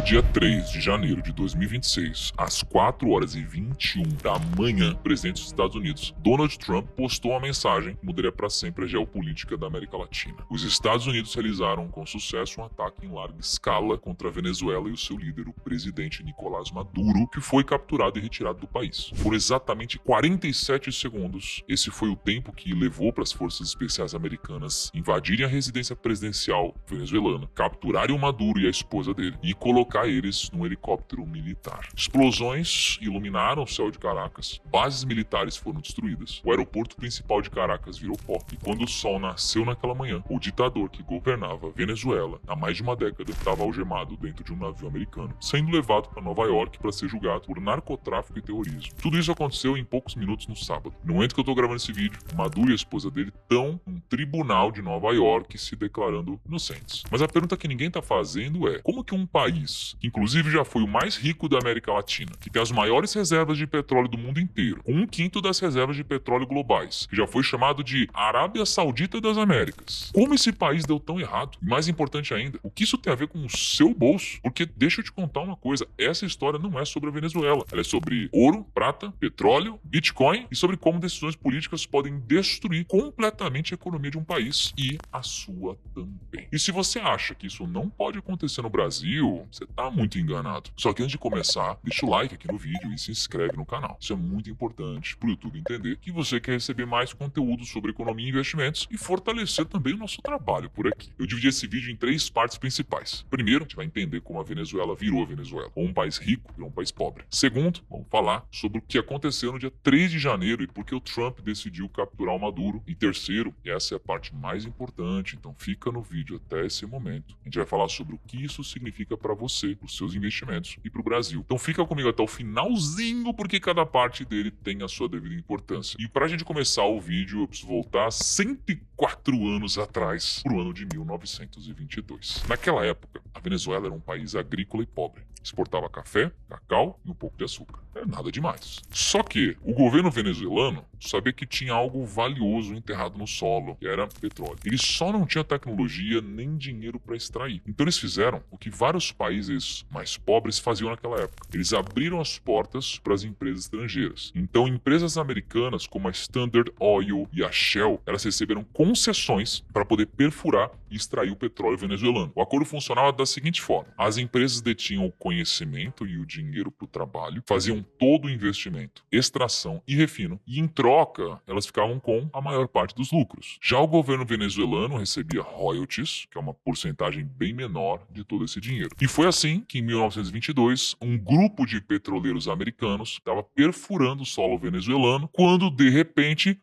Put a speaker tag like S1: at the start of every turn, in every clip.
S1: No dia 3 de janeiro de 2026, às 4h21 da manhã, o presidente dos Estados Unidos, Donald Trump, postou uma mensagem que mudaria para sempre a geopolítica da América Latina. Os Estados Unidos realizaram com sucesso um ataque em larga escala contra a Venezuela e o seu líder, o presidente Nicolás Maduro, que foi capturado e retirado do país. Por exatamente 47 segundos, esse foi o tempo que levou para as forças especiais americanas invadirem a residência presidencial venezuelana, capturarem o Maduro e a esposa dele e colocar eles num helicóptero militar. Explosões iluminaram o céu de Caracas, bases militares foram destruídas, o aeroporto principal de Caracas virou pó. E quando o sol nasceu naquela manhã, o ditador que governava a Venezuela há mais de uma década estava algemado dentro de um navio americano, sendo levado para Nova York para ser julgado por narcotráfico e terrorismo. Tudo isso aconteceu em poucos minutos no sábado. No momento que eu tô gravando esse vídeo, Maduro e a esposa dele estão num tribunal de Nova York se declarando inocentes. Mas a pergunta que ninguém tá fazendo é: como que um país, que inclusive já foi o mais rico da América Latina, que tem as maiores reservas de petróleo do mundo inteiro, com 1/5 das reservas de petróleo globais, que já foi chamado de Arábia Saudita das Américas, como esse país deu tão errado? E mais importante ainda, o que isso tem a ver com o seu bolso? Porque deixa eu te contar uma coisa, essa história não é sobre a Venezuela, ela é sobre ouro, prata, petróleo, Bitcoin e sobre como decisões políticas podem destruir completamente a economia de um país e a sua também. E se você acha que isso não pode acontecer no Brasil, você tá muito enganado. Só que antes de começar, deixa o like aqui no vídeo e se inscreve no canal. Isso é muito importante pro YouTube entender que você quer receber mais conteúdo sobre economia e investimentos e fortalecer também o nosso trabalho por aqui. Eu dividi esse vídeo em 3 partes principais. Primeiro, a gente vai entender como a Venezuela virou a Venezuela, ou um país rico virou um país pobre. Segundo, vamos falar sobre o que aconteceu no dia 3 de janeiro e por que o Trump decidiu capturar o Maduro. E terceiro, e essa é a parte mais importante, então fica no vídeo até esse momento, a gente vai falar sobre o que isso significa para você, para os seus investimentos e para o Brasil. Então fica comigo até o finalzinho, porque cada parte dele tem a sua devida importância. E para a gente começar o vídeo, eu preciso voltar 104 anos atrás, para o ano de 1922. Naquela época, a Venezuela era um país agrícola e pobre. Exportava café, cacau e um pouco de açúcar. É nada demais. Só que o governo venezuelano sabia que tinha algo valioso enterrado no solo, que era petróleo. Eles só não tinham tecnologia nem dinheiro para extrair. Então eles fizeram o que vários países mais pobres faziam naquela época. Eles abriram as portas para as empresas estrangeiras. Então empresas americanas como a Standard Oil e a Shell, elas receberam concessões para poder perfurar e extrair o petróleo venezuelano. O acordo funcionava da seguinte forma: as empresas detinham o conhecimento e o dinheiro para o trabalho, faziam todo o investimento, extração e refino, e em troca elas ficavam com a maior parte dos lucros. Já o governo venezuelano recebia royalties, que é uma porcentagem bem menor de todo esse dinheiro. E foi assim que em 1922 um grupo de petroleiros americanos estava perfurando o solo venezuelano quando de repente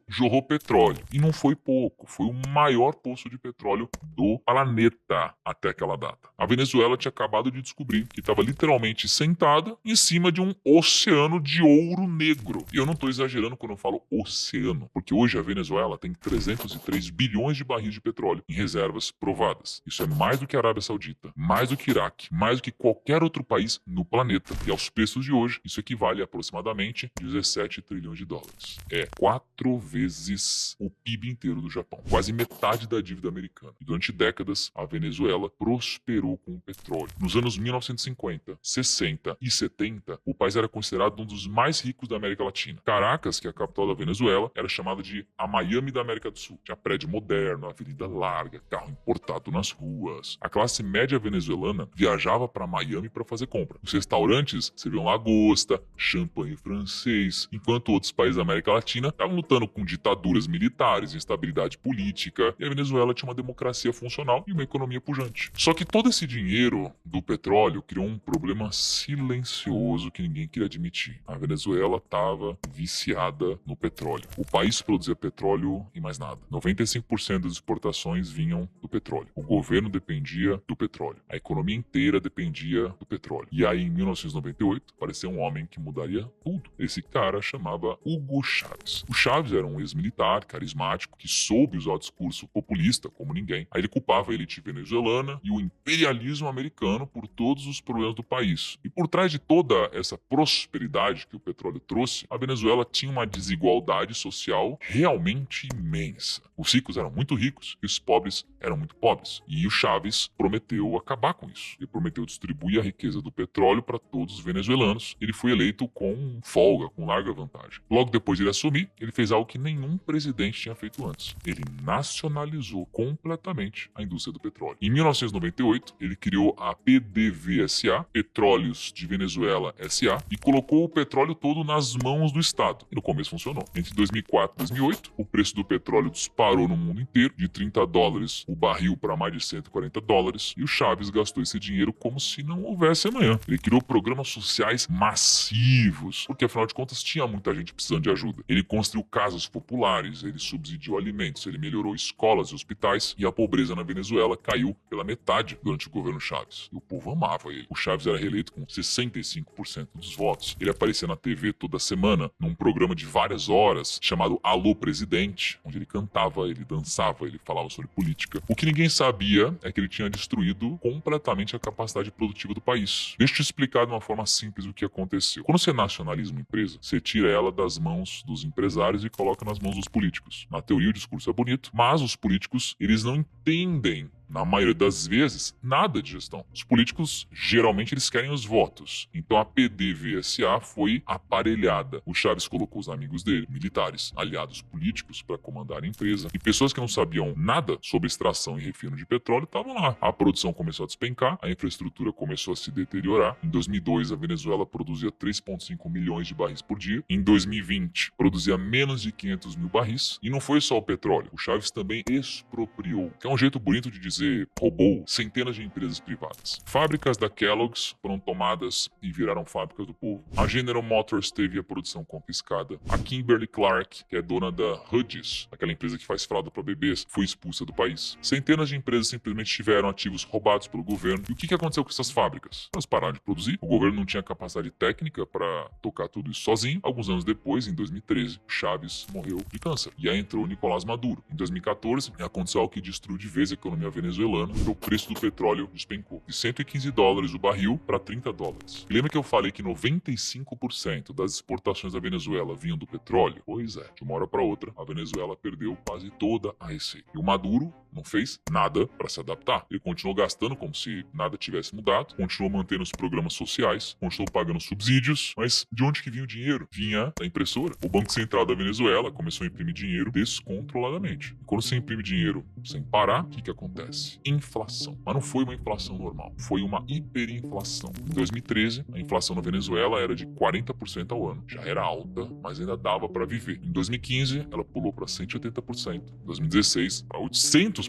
S1: jorrou petróleo. E não foi pouco, foi o maior poço de petróleo do planeta até aquela data. A Venezuela tinha acabado de descobrir que estava literalmente sentada em cima de um oceano de ouro negro. E eu não estou exagerando quando eu falo oceano, porque hoje a Venezuela tem 303 bilhões de barris de petróleo em reservas provadas. Isso é mais do que a Arábia Saudita, mais do que Iraque, mais do que qualquer outro país no planeta. E aos preços de hoje, isso equivale a aproximadamente 17 trilhões de dólares. É 4 vezes o PIB inteiro do Japão, quase metade da dívida americana. E durante décadas, a Venezuela prosperou com o petróleo. Nos anos 1950, 60 e 70, o país era considerado um dos mais ricos da América Latina. Caracas, que é a capital da Venezuela, era chamada de a Miami da América do Sul. Tinha prédio moderno, avenida larga, carro importado nas ruas. A classe média venezuelana viajava para Miami para fazer compra. Os restaurantes serviam lagosta, champanhe francês, enquanto outros países da América Latina estavam lutando com ditaduras militares, instabilidade política, e a Venezuela tinha uma democracia funcional e uma economia pujante. Só que todo esse dinheiro do petróleo criou um problema silencioso que ninguém queria admitir. A Venezuela estava viciada no petróleo. O país produzia petróleo e mais nada. 95% das exportações vinham do petróleo. O governo dependia do petróleo. A economia inteira dependia do petróleo. E aí, em 1998, apareceu um homem que mudaria tudo. Esse cara chamava Hugo Chávez. O Chávez era um ex-militar, carismático, que soube usar o discurso populista como ninguém. Aí ele culpava a elite venezuelana e o imperialismo americano por todos os problemas do país. E por trás de toda essa prosperidade que o petróleo trouxe, a Venezuela tinha uma desigualdade social realmente imensa. Os ricos eram muito ricos e os pobres eram muito pobres. E o Chávez prometeu acabar com isso. Ele prometeu distribuir a riqueza do petróleo para todos os venezuelanos. Ele foi eleito com folga, com larga vantagem. Logo depois de ele assumir, ele fez algo que nenhum presidente tinha feito antes. Ele nacionalizou completamente a indústria do petróleo. Em 1998, ele criou a PDVSA, Petróleos de Venezuela SA, e colocou o petróleo todo nas mãos do Estado. E no começo funcionou. Entre 2004 e 2008, o preço do petróleo disparou no mundo inteiro, de $30 o barril para mais de $140, e o Chávez gastou esse dinheiro como se não houvesse amanhã. Ele criou programas sociais massivos, porque afinal de contas tinha muita gente precisando de ajuda. Ele construiu casas populares, ele subsidiou alimentos, ele melhorou escolas e hospitais, e a pobreza na Venezuela caiu pela metade durante o governo Chávez. E o povo amava ele. O Chávez era reeleito com 65% dos votos. Ele aparecia na TV toda semana, num programa de várias horas, chamado Alô Presidente, onde ele cantava, ele dançava, ele falava sobre política. O que ninguém sabia é que ele tinha destruído completamente a capacidade produtiva do país. Deixa eu te explicar de uma forma simples o que aconteceu. Quando você nacionaliza uma empresa, você tira ela das mãos dos empresários e coloca nas mãos dos políticos. Na teoria, o discurso é bonito, mas os políticos, eles não entendem, na maioria das vezes, nada de gestão. Os políticos, geralmente, eles querem os votos. Então a PDVSA foi aparelhada. O Chávez colocou os amigos dele, militares, aliados políticos, para comandar a empresa. E pessoas que não sabiam nada sobre extração e refino de petróleo estavam lá. A produção começou a despencar, a infraestrutura começou a se deteriorar. Em 2002, a Venezuela produzia 3,5 milhões de barris por dia. Em 2020, produzia menos de 500 mil barris. E não foi só o petróleo. O Chávez também expropriou, que é um jeito bonito de dizer roubou centenas de empresas privadas. Fábricas da Kellogg's foram tomadas e viraram fábricas do povo. A General Motors teve a produção confiscada. A Kimberly-Clark, que é dona da Huggies, aquela empresa que faz fralda para bebês, foi expulsa do país. Centenas de empresas simplesmente tiveram ativos roubados pelo governo. E o que aconteceu com essas fábricas? Elas pararam de produzir. O governo não tinha capacidade técnica para tocar tudo isso sozinho. Alguns anos depois, em 2013, Chávez morreu de câncer. E aí entrou Nicolás Maduro. Em 2014, aconteceu algo que destruiu de vez a economia venezuelana, que o preço do petróleo despencou de $115 o barril para $30. E lembra que eu falei que 95% das exportações da Venezuela vinham do petróleo? Pois é, de uma hora para outra, a Venezuela perdeu quase toda a receita. E o Maduro não fez nada para se adaptar. Ele continuou gastando como se nada tivesse mudado, continuou mantendo os programas sociais, continuou pagando subsídios, mas de onde que vinha o dinheiro? Vinha da impressora. O Banco Central da Venezuela começou a imprimir dinheiro descontroladamente. E quando você imprime dinheiro sem parar, o que acontece? Inflação. Mas não foi uma inflação normal, foi uma hiperinflação. Em 2013, a inflação na Venezuela era de 40% ao ano. Já era alta, mas ainda dava para viver. Em 2015, ela pulou para 180%. Em 2016, para 800%.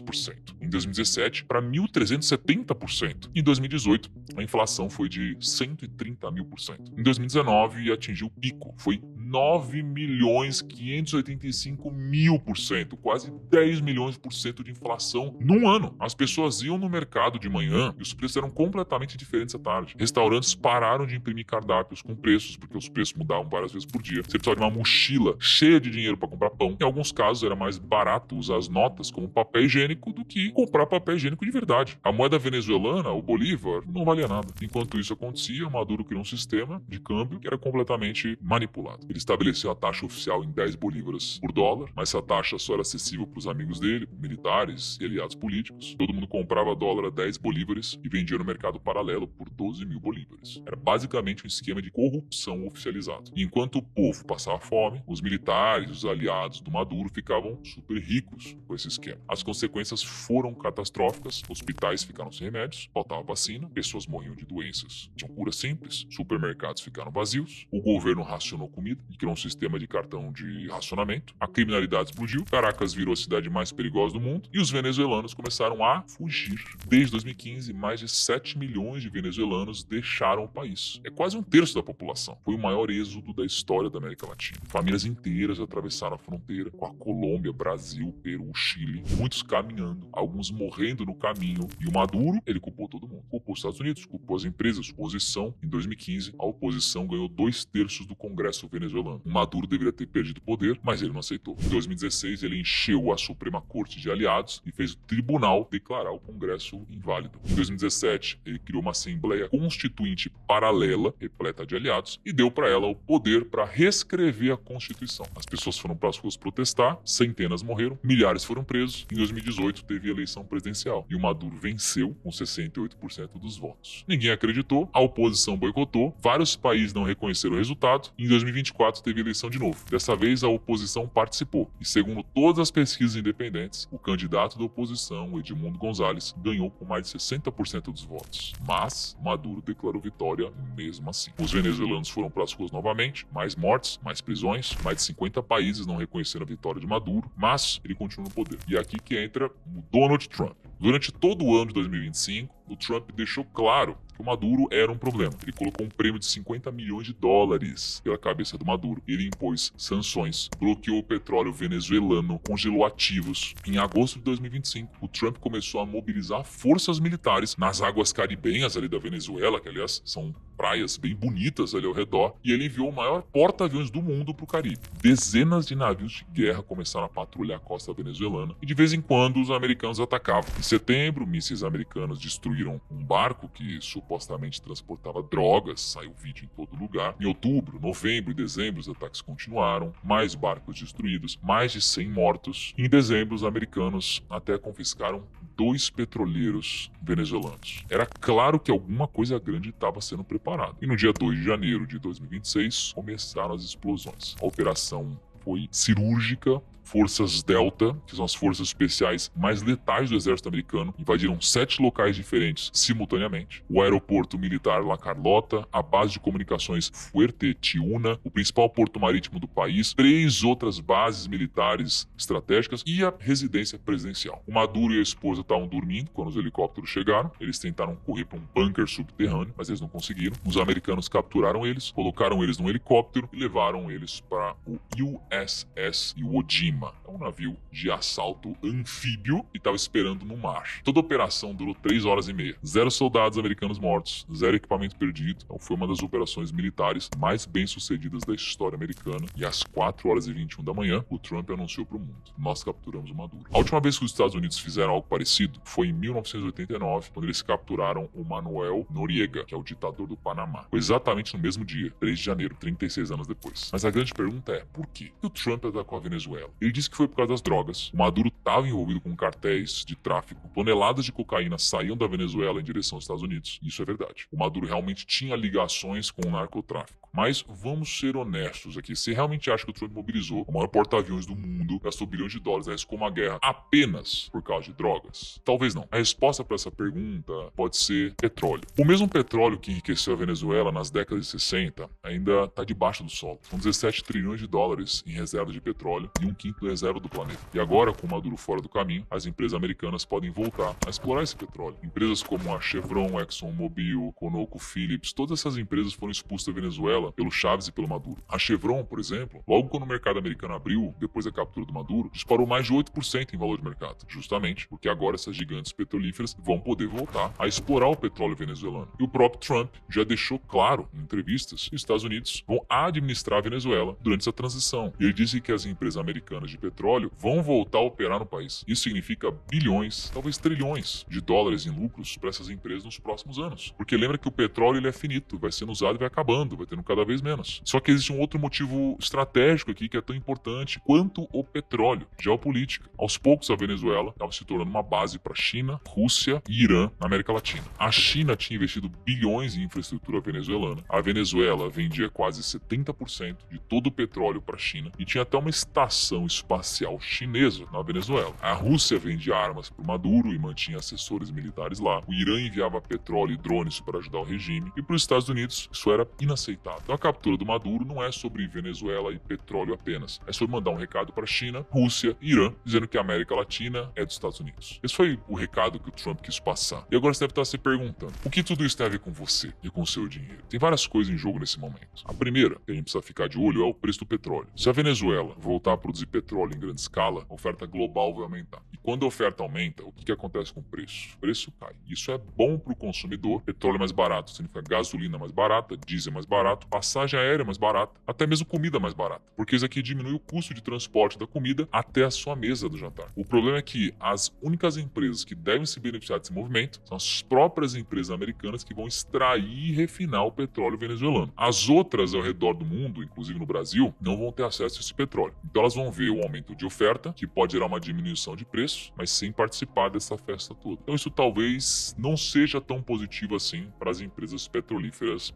S1: Em 2017, para 1.370%. Em 2018, a inflação foi de 130 mil por cento. Em 2019, atingiu o pico. Foi 9.585.000%, quase 10 milhões por cento de inflação num ano. As pessoas iam no mercado de manhã e os preços eram completamente diferentes à tarde. Restaurantes pararam de imprimir cardápios com preços, porque os preços mudavam várias vezes por dia. Você precisava de uma mochila cheia de dinheiro para comprar pão. Em alguns casos era mais barato usar as notas como papel higiênico do que comprar papel higiênico de verdade. A moeda venezuelana, o bolívar, não valia nada. Enquanto isso acontecia, o Maduro criou um sistema de câmbio que era completamente manipulado. Ele estabeleceu a taxa oficial em 10 bolívares por dólar, mas essa taxa só era acessível para os amigos dele, militares e aliados políticos. Todo mundo comprava dólar a 10 bolívares e vendia no mercado paralelo por 12 mil bolívares. Era basicamente um esquema de corrupção oficializado. E enquanto o povo passava fome, os militares, os aliados do Maduro ficavam super ricos com esse esquema. As consequências foram catastróficas, hospitais ficaram sem remédios, faltava vacina, pessoas morriam de doenças. Tinham cura simples, supermercados ficaram vazios, o governo racionou comida e criou um sistema de cartão de racionamento, a criminalidade explodiu, Caracas virou a cidade mais perigosa do mundo e os venezuelanos começaram a fugir. Desde 2015, mais de 7 milhões de venezuelanos deixaram o país. É quase um terço da população. Foi o maior êxodo da história da América Latina. Famílias inteiras atravessaram a fronteira com a Colômbia, Brasil, Peru, Chile. Muitos caminhões caminhando, alguns morrendo no caminho, e o Maduro, ele culpou todo mundo. Culpou os Estados Unidos, culpou as empresas, oposição. Em 2015, a oposição ganhou 2/3 do Congresso venezuelano. O Maduro deveria ter perdido o poder, mas ele não aceitou. Em 2016, ele encheu a Suprema Corte de aliados e fez o tribunal declarar o Congresso inválido. Em 2017, ele criou uma Assembleia Constituinte paralela, repleta de aliados, e deu para ela o poder para reescrever a Constituição. As pessoas foram para as ruas protestar, centenas morreram, milhares foram presos. Em 2018, teve eleição presidencial e o Maduro venceu com 68% dos votos. Ninguém acreditou, a oposição boicotou, vários países não reconheceram o resultado. Em 2024, teve eleição de novo. Dessa vez, a oposição participou e, segundo todas as pesquisas independentes, o candidato da oposição, Edmundo Gonzalez, ganhou com mais de 60% dos votos. Mas Maduro declarou vitória mesmo assim. Os venezuelanos foram para as ruas novamente, mais mortes, mais prisões, mais de 50 países não reconheceram a vitória de Maduro, mas ele continua no poder. E é aqui que entra o Donald Trump. Durante todo o ano de 2025, o Trump deixou claro que o Maduro era um problema. Ele colocou um prêmio de 50 milhões de dólares pela cabeça do Maduro. Ele impôs sanções, bloqueou o petróleo venezuelano, congelou ativos. Em agosto de 2025, o Trump começou a mobilizar forças militares nas águas caribenhas ali da Venezuela, que aliás são praias bem bonitas ali ao redor, e ele enviou o maior porta-aviões do mundo para o Caribe. Dezenas de navios de guerra começaram a patrulhar a costa venezuelana e de vez em quando os americanos atacavam. Em setembro, mísseis americanos destruíram um barco que supostamente transportava drogas, saiu vídeo em todo lugar. Em outubro, novembro e dezembro os ataques continuaram, mais barcos destruídos, mais de 100 mortos. Em dezembro, os americanos até confiscaram 2 petroleiros venezuelanos. Era claro que alguma coisa grande estava sendo preparada. E no dia 2 de janeiro de 2026, começaram as explosões. A operação foi cirúrgica. Forças Delta, que são as forças especiais mais letais do exército americano, invadiram 7 locais diferentes simultaneamente. O aeroporto militar La Carlota, a base de comunicações Fuerte Tiuna, o principal porto marítimo do país, 3 outras bases militares estratégicas e a residência presidencial. O Maduro e a esposa estavam dormindo quando os helicópteros chegaram. Eles tentaram correr para um bunker subterrâneo, mas eles não conseguiram. Os americanos capturaram eles, colocaram eles num helicóptero e levaram eles para o USS Iwo Jima. É um navio de assalto anfíbio e estava esperando no mar. Toda a operação durou 3 horas e meia. 0 soldados americanos mortos, 0 equipamento perdido. Então foi uma das operações militares mais bem sucedidas da história americana. E às 4h21 da manhã, o Trump anunciou para o mundo: nós capturamos o Maduro. A última vez que os Estados Unidos fizeram algo parecido foi em 1989, quando eles capturaram o Manuel Noriega, que é o ditador do Panamá. Foi exatamente no mesmo dia, 3 de janeiro, 36 anos depois. Mas a grande pergunta é, por quê? E o Trump atacou a Venezuela? Ele disse que foi por causa das drogas. O Maduro estava envolvido com cartéis de tráfico. Toneladas de cocaína saíam da Venezuela em direção aos Estados Unidos. Isso é verdade. O Maduro realmente tinha ligações com o narcotráfico. Mas vamos ser honestos aqui. Você realmente acha que o Trump mobilizou o maior porta-aviões do mundo, gastou bilhões de dólares, arriscou uma guerra apenas por causa de drogas? Talvez não. A resposta para essa pergunta pode ser petróleo. O mesmo petróleo que enriqueceu a Venezuela nas décadas de 60 ainda está debaixo do solo. São 17 trilhões de dólares em reserva de petróleo e 1/5 da reserva do planeta. E agora, com o Maduro fora do caminho, as empresas americanas podem voltar a explorar esse petróleo. Empresas como a Chevron, ExxonMobil, ConocoPhillips, todas essas empresas foram expulsas da Venezuela pelo Chávez e pelo Maduro. A Chevron, por exemplo, logo quando o mercado americano abriu, depois da captura do Maduro, disparou mais de 8% em valor de mercado, justamente porque agora essas gigantes petrolíferas vão poder voltar a explorar o petróleo venezuelano. E o próprio Trump já deixou claro em entrevistas que os Estados Unidos vão administrar a Venezuela durante essa transição. E ele disse que as empresas americanas de petróleo vão voltar a operar no país. Isso significa bilhões, talvez trilhões de dólares em lucros para essas empresas nos próximos anos. Porque lembra que o petróleo ele é finito, vai sendo usado e vai acabando, vai tendo cada vez menos. Só que existe um outro motivo estratégico aqui que é tão importante quanto o petróleo, geopolítica. Aos poucos a Venezuela estava se tornando uma base para China, Rússia e Irã na América Latina. A China tinha investido bilhões em infraestrutura venezuelana. A Venezuela vendia quase 70% de todo o petróleo para a China e tinha até uma estação espacial chinesa na Venezuela. A Rússia vendia armas para o Maduro e mantinha assessores militares lá. O Irã enviava petróleo e drones para ajudar o regime. E para os Estados Unidos isso era inaceitável. Estado. Então a captura do Maduro não é sobre Venezuela e petróleo apenas, é sobre mandar um recado para China, Rússia e Irã, dizendo que a América Latina é dos Estados Unidos. Esse foi o recado que o Trump quis passar. E agora você deve estar se perguntando, o que tudo isso tem a ver com você e com o seu dinheiro? Tem várias coisas em jogo nesse momento. A primeira que a gente precisa ficar de olho é o preço do petróleo. Se a Venezuela voltar a produzir petróleo em grande escala, a oferta global vai aumentar. E quando a oferta aumenta, o que acontece com o preço? O preço cai. Isso é bom para o consumidor. Petróleo mais barato significa gasolina mais barata, diesel mais barato, passagem aérea mais barata, até mesmo comida mais barata. Porque isso aqui diminui o custo de transporte da comida até a sua mesa do jantar. O problema é que as únicas empresas que devem se beneficiar desse movimento são as próprias empresas americanas que vão extrair e refinar o petróleo venezuelano. As outras ao redor do mundo, inclusive no Brasil, não vão ter acesso a esse petróleo. Então elas vão ver um aumento de oferta, que pode gerar uma diminuição de preço, mas sem participar dessa festa toda. Então isso talvez não seja tão positivo assim para as empresas petrolíferas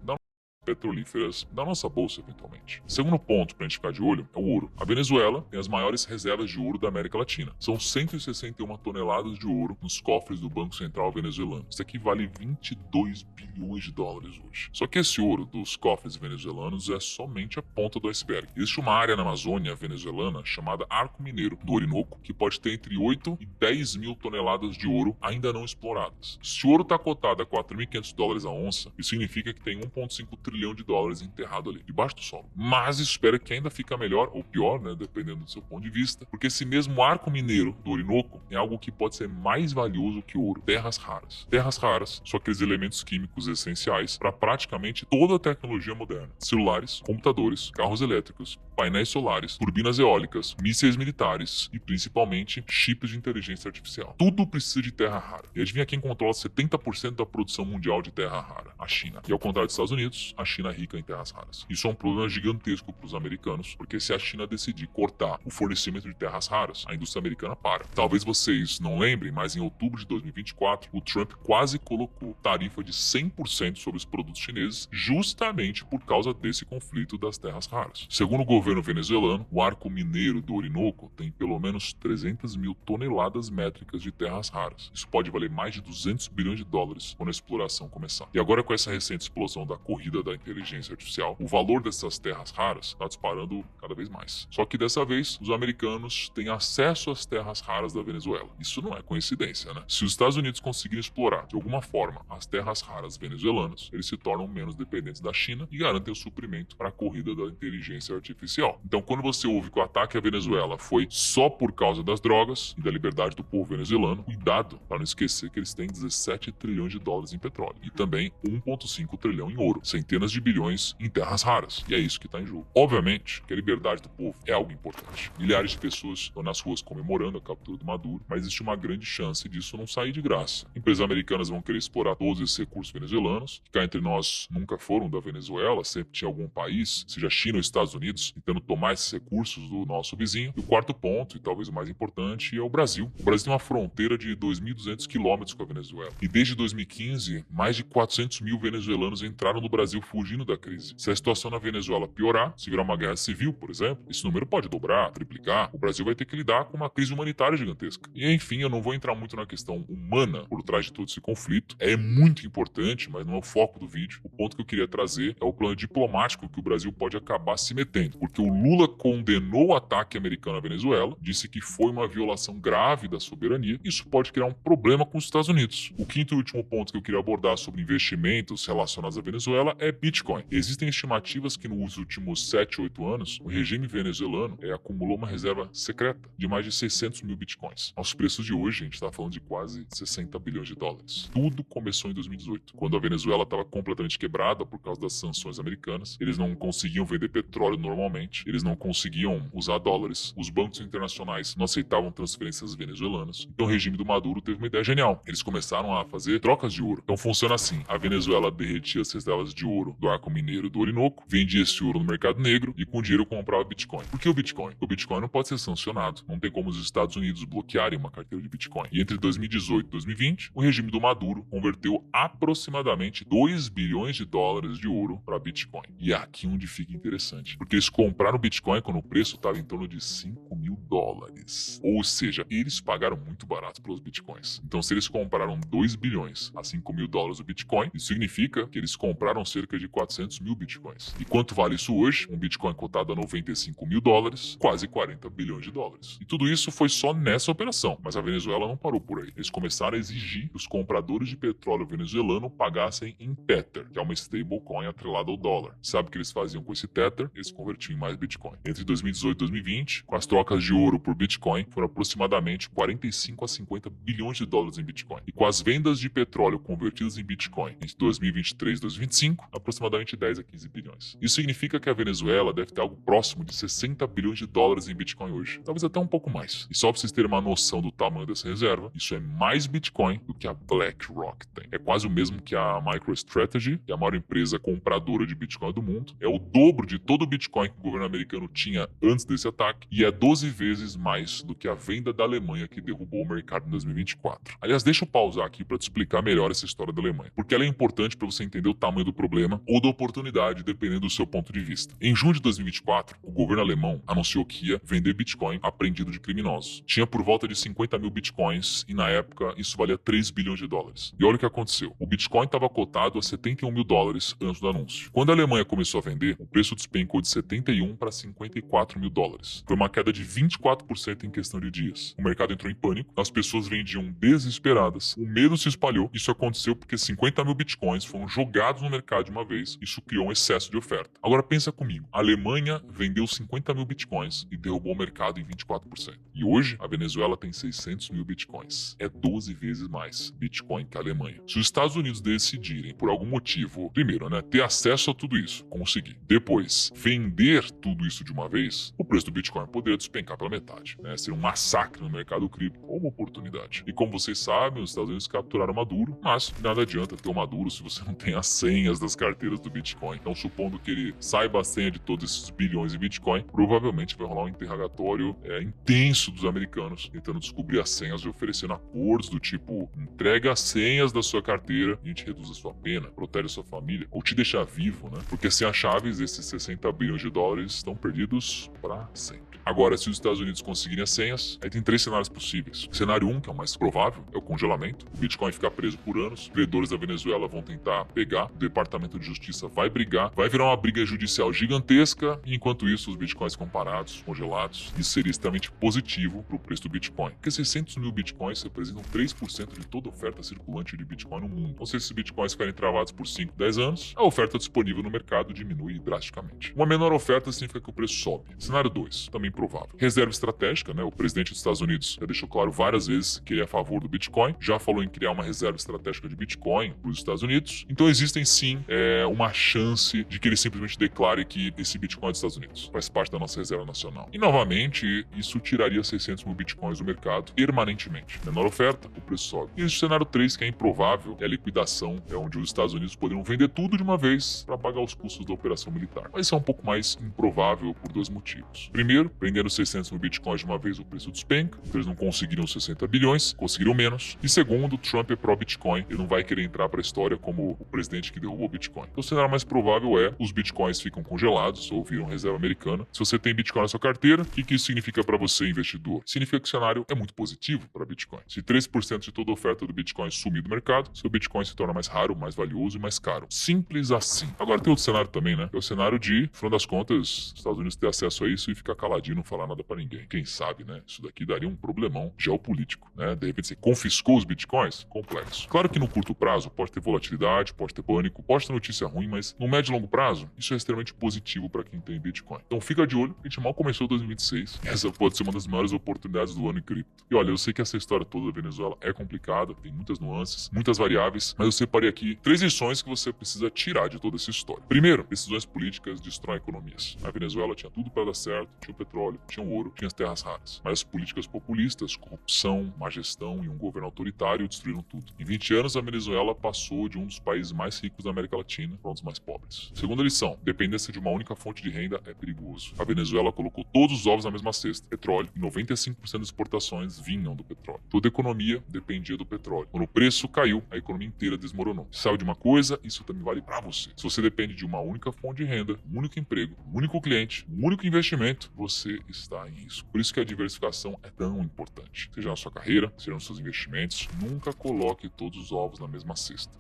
S1: da nossa bolsa, eventualmente. Segundo ponto para a gente ficar de olho é o ouro. A Venezuela tem as maiores reservas de ouro da América Latina. São 161 toneladas de ouro nos cofres do Banco Central venezuelano. Isso aqui vale 22 bilhões de dólares hoje. Só que esse ouro dos cofres venezuelanos é somente a ponta do iceberg. Existe uma área na Amazônia venezuelana chamada Arco Mineiro do Orinoco, que pode ter entre 8 e 10 mil toneladas de ouro ainda não exploradas. Se o ouro está cotado a 4.500 dólares a onça, isso significa que tem 1,5 trilhão de dólares enterrado ali, debaixo do solo. Mas espera que ainda fica melhor, ou pior, né, dependendo do seu ponto de vista, porque esse mesmo arco mineiro do Orinoco é algo que pode ser mais valioso que o ouro. Terras raras. Terras raras são aqueles elementos químicos essenciais para praticamente toda a tecnologia moderna. Celulares, computadores, carros elétricos, painéis solares, turbinas eólicas, mísseis militares e principalmente chips de inteligência artificial. Tudo precisa de terra rara. E adivinha quem controla 70% da produção mundial de terra rara? A China. E ao contrário dos Estados Unidos, a China é rica em terras raras. Isso é um problema gigantesco para os americanos, porque se a China decidir cortar o fornecimento de terras raras, a indústria americana para. Talvez vocês não lembrem, mas em outubro de 2024, o Trump quase colocou tarifa de 100% sobre os produtos chineses, justamente por causa desse conflito das terras raras. Segundo o governo venezuelano, o arco mineiro do Orinoco tem pelo menos 300 mil toneladas métricas de terras raras. Isso pode valer mais de 200 bilhões de dólares quando a exploração começar. E agora, com essa recente explosão da corrida da inteligência artificial, o valor dessas terras raras está disparando cada vez mais. Só que dessa vez, os americanos têm acesso às terras raras da Venezuela. Isso não é coincidência, né? Se os Estados Unidos conseguirem explorar, de alguma forma, as terras raras venezuelanas, eles se tornam menos dependentes da China e garantem o suprimento para a corrida da inteligência artificial. Então, quando você ouve que o ataque à Venezuela foi só por causa das drogas e da liberdade do povo venezuelano, cuidado para não esquecer que eles têm 17 trilhões de dólares em petróleo e também 1,5 trilhão em ouro, centenas de bilhões em terras raras. E é isso que está em jogo. Obviamente que a liberdade do povo é algo importante. Milhares de pessoas estão nas ruas comemorando a captura do Maduro, mas existe uma grande chance disso não sair de graça. Empresas americanas vão querer explorar todos esses recursos venezuelanos, que cá entre nós nunca foram da Venezuela, sempre tinha algum país, seja China ou Estados Unidos, tentando tomar esses recursos do nosso vizinho. E o quarto ponto, e talvez o mais importante, é o Brasil. O Brasil tem uma fronteira de 2.200 quilômetros com a Venezuela. E desde 2015, mais de 400 mil venezuelanos entraram no Brasil fugindo da crise. Se a situação na Venezuela piorar, se virar uma guerra civil, por exemplo, esse número pode dobrar, triplicar. O Brasil vai ter que lidar com uma crise humanitária gigantesca. E enfim, eu não vou entrar muito na questão humana por trás de todo esse conflito. É muito importante, mas não é o foco do vídeo. O ponto que eu queria trazer é o plano diplomático que o Brasil pode acabar se metendo, porque o Lula condenou o ataque americano à Venezuela, disse que foi uma violação grave da soberania. Isso pode criar um problema com os Estados Unidos. O quinto e último ponto que eu queria abordar sobre investimentos relacionados à Venezuela é Bitcoin. Existem estimativas que nos últimos 7, 8 anos, o regime venezuelano acumulou uma reserva secreta de mais de 600 mil bitcoins. Aos preços de hoje, a gente está falando de quase 60 bilhões de dólares. Tudo começou em 2018, quando a Venezuela estava completamente quebrada por causa das sanções americanas. Eles não conseguiam vender petróleo normalmente, eles não conseguiam usar dólares, os bancos internacionais não aceitavam transferências venezuelanas. Então o regime do Maduro teve uma ideia genial. Eles começaram a fazer trocas de ouro. Então funciona assim: a Venezuela derretia as reservas de ouro do arco mineiro do Orinoco, vendia esse ouro no mercado negro e com o dinheiro comprava Bitcoin. Por que o Bitcoin? O Bitcoin não pode ser sancionado. Não tem como os Estados Unidos bloquearem uma carteira de Bitcoin. E entre 2018 e 2020, o regime do Maduro converteu aproximadamente 2 bilhões de dólares de ouro para Bitcoin. E é aqui onde fica interessante, porque eles compraram Bitcoin quando o preço estava em torno de 5 mil dólares. Ou seja, eles pagaram muito barato pelos Bitcoins. Então, se eles compraram 2 bilhões a 5 mil dólares o Bitcoin, isso significa que eles compraram cerca de 400 mil bitcoins. E quanto vale isso hoje? Um bitcoin cotado a 95 mil dólares, quase 40 bilhões de dólares. E tudo isso foi só nessa operação, mas a Venezuela não parou por aí. Eles começaram a exigir que os compradores de petróleo venezuelano pagassem em Tether, que é uma stablecoin atrelada ao dólar. Sabe o que eles faziam com esse Tether? Eles convertiam em mais Bitcoin. Entre 2018 e 2020, com as trocas de ouro por Bitcoin, foram aproximadamente 45 a 50 bilhões de dólares em Bitcoin. E com as vendas de petróleo convertidas em Bitcoin entre 2023 e 2025, aproximadamente 10 a 15 bilhões. Isso significa que a Venezuela deve ter algo próximo de 60 bilhões de dólares em Bitcoin hoje. Talvez até um pouco mais. E só para vocês terem uma noção do tamanho dessa reserva, isso é mais Bitcoin do que a BlackRock tem. É quase o mesmo que a MicroStrategy, que é a maior empresa compradora de Bitcoin do mundo. É o dobro de todo o Bitcoin que o governo americano tinha antes desse ataque e é 12 vezes mais do que a venda da Alemanha que derrubou o mercado em 2024. Aliás, deixa eu pausar aqui para te explicar melhor essa história da Alemanha, porque ela é importante para você entender o tamanho do problema ou da oportunidade, dependendo do seu ponto de vista. Em junho de 2024, o governo alemão anunciou que ia vender Bitcoin apreendido de criminosos. Tinha por volta de 50 mil Bitcoins e na época isso valia 3 bilhões de dólares. E olha o que aconteceu. O Bitcoin estava cotado a 71 mil dólares antes do anúncio. Quando a Alemanha começou a vender, o preço despencou de 71 para 54 mil dólares. Foi uma queda de 24% em questão de dias. O mercado entrou em pânico, as pessoas vendiam desesperadas, o medo se espalhou. Isso aconteceu porque 50 mil Bitcoins foram jogados no mercado de uma vez. Isso criou um excesso de oferta. Agora pensa comigo. A Alemanha vendeu 50 mil Bitcoins e derrubou o mercado em 24%. E hoje, a Venezuela tem 600 mil Bitcoins. É 12 vezes mais Bitcoin que a Alemanha. Se os Estados Unidos decidirem, por algum motivo, primeiro, ter acesso a tudo isso, conseguir. Depois, vender tudo isso de uma vez, o preço do Bitcoin poderia despencar pela metade. Ser um massacre no mercado cripto ou uma oportunidade. E como vocês sabem, os Estados Unidos capturaram Maduro, mas nada adianta ter o Maduro se você não tem as senhas das carteiras do Bitcoin. Então, supondo que ele saiba a senha de todos esses bilhões de Bitcoin, provavelmente vai rolar um interrogatório intenso dos americanos, tentando descobrir as senhas e oferecendo acordos do tipo, entrega as senhas da sua carteira e a gente reduz a sua pena, protege a sua família, ou te deixar vivo, Porque sem as chaves, esses 60 bilhões de dólares estão perdidos para sempre. Agora, se os Estados Unidos conseguirem as senhas, aí tem 3 cenários possíveis. Cenário 1, que é o mais provável, é o congelamento. O Bitcoin ficar preso por anos, credores da Venezuela vão tentar pegar, o Departamento de Justiça vai brigar, vai virar uma briga judicial gigantesca, e enquanto isso os Bitcoins ficam parados, congelados. Isso seria extremamente positivo para o preço do Bitcoin, porque 600 mil Bitcoins representam 3% de toda a oferta circulante de Bitcoin no mundo. Então, se esses Bitcoins ficarem travados por 5, 10 anos, a oferta disponível no mercado diminui drasticamente. Uma menor oferta significa que o preço sobe. Cenário 2, também provável. Reserva estratégica, O presidente dos Estados Unidos já deixou claro várias vezes que ele é a favor do Bitcoin, já falou em criar uma reserva estratégica de Bitcoin para os Estados Unidos. Então existem sim uma chance de que ele simplesmente declare que esse Bitcoin é dos Estados Unidos, faz parte da nossa reserva nacional. E novamente, isso tiraria 600 mil Bitcoins do mercado permanentemente. Menor oferta, o preço sobe. E existe o cenário 3, que é improvável, é a liquidação, onde os Estados Unidos poderiam vender tudo de uma vez para pagar os custos da operação militar. Mas isso é um pouco mais improvável por 2 motivos. Primeiro, vendendo 600 mil Bitcoins de uma vez, o preço despenca, então eles não conseguiriam 60 bilhões, conseguiriam menos. E segundo, Trump é pró-Bitcoin, ele não vai querer entrar para a história como o presidente que derrubou o Bitcoin. Então o cenário mais provável é os Bitcoins ficam congelados ou viram reserva americana. Se você tem Bitcoin na sua carteira, o que isso significa para você, investidor? Significa que o cenário é muito positivo para Bitcoin. Se 3% de toda a oferta do Bitcoin sumir do mercado, seu Bitcoin se torna mais raro, mais valioso e mais caro. Simples assim. Agora tem outro cenário também, É o cenário de, no final das contas, os Estados Unidos ter acesso a isso e ficar caladinho, não falar nada para ninguém. Quem sabe, Isso daqui daria um problemão geopolítico, De repente você confiscou os Bitcoins? Complexo. Claro que no curto prazo pode ter volatilidade, pode ter pânico, pode ter notícia ruim, mas no médio e longo prazo, isso é extremamente positivo para quem tem Bitcoin. Então fica de olho, a gente mal começou 2026. Essa pode ser uma das maiores oportunidades do ano em cripto. E olha, eu sei que essa história toda da Venezuela é complicada, tem muitas nuances, muitas variáveis, mas eu separei aqui 3 lições que você precisa tirar de toda essa história. Primeiro, decisões políticas destroem economias. A Venezuela tinha tudo para dar certo, tinha o petróleo, tinha o ouro, tinha as terras raras. Mas as políticas populistas, corrupção, má gestão e um governo autoritário destruíram tudo. Em 20 anos, a Venezuela passou de um dos países mais ricos da América Latina para um dos mais pobres. Segunda lição, dependência de uma única fonte de renda é perigoso. A Venezuela colocou todos os ovos na mesma cesta, petróleo, e 95% das exportações vinham do petróleo. Toda a economia dependia do petróleo. Quando o preço caiu, a economia inteira desmoronou. Sabe de uma coisa? Isso também vale para você. Se você depende de uma única fonte de renda, um único emprego, um único cliente, um único investimento, você está em risco. Por isso que a diversificação é tão importante. Seja na sua carreira, seja nos seus investimentos, nunca coloque todos os ovos na mesma cesta.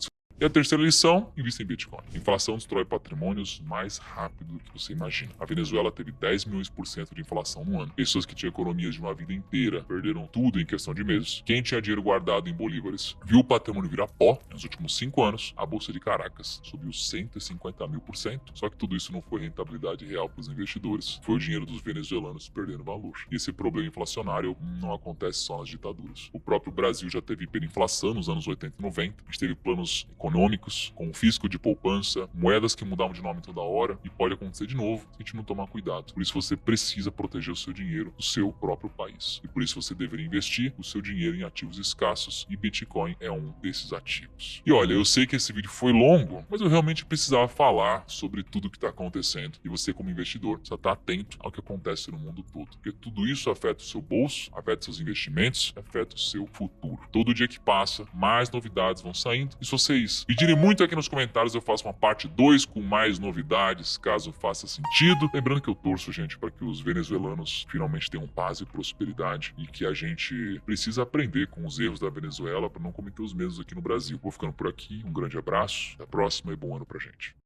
S1: E a terceira lição, invista em Bitcoin. Inflação destrói patrimônios mais rápido do que você imagina. A Venezuela teve 10 milhões por cento de inflação no ano. Pessoas que tinham economias de uma vida inteira perderam tudo em questão de meses. Quem tinha dinheiro guardado em bolívares viu o patrimônio virar pó. Nos últimos 5 anos, a Bolsa de Caracas subiu 150 mil por cento. Só que tudo isso não foi rentabilidade real para os investidores. Foi o dinheiro dos venezuelanos perdendo valor. E esse problema inflacionário não acontece só nas ditaduras. O próprio Brasil já teve hiperinflação nos anos 80 e 90. A gente teve planos econômicos, com fisco de poupança, moedas que mudavam de nome toda hora. E pode acontecer de novo se a gente não tomar cuidado. Por isso você precisa proteger o seu dinheiro do seu próprio país. E por isso você deveria investir o seu dinheiro em ativos escassos. E Bitcoin é um desses ativos. E olha, eu sei que esse vídeo foi longo, mas eu realmente precisava falar sobre tudo o que está acontecendo. E você, como investidor, precisa estar atento ao que acontece no mundo todo. Porque tudo isso afeta o seu bolso, afeta seus investimentos, afeta o seu futuro. Todo dia que passa, mais novidades vão saindo. E se vocês pedirem muito aqui nos comentários, eu faço uma parte 2 com mais novidades, caso faça sentido. Lembrando que eu torço, gente, para que os venezuelanos finalmente tenham paz e prosperidade e que a gente precisa aprender com os erros da Venezuela para não cometer os mesmos aqui no Brasil. Vou ficando por aqui, um grande abraço, até a próxima e bom ano pra gente.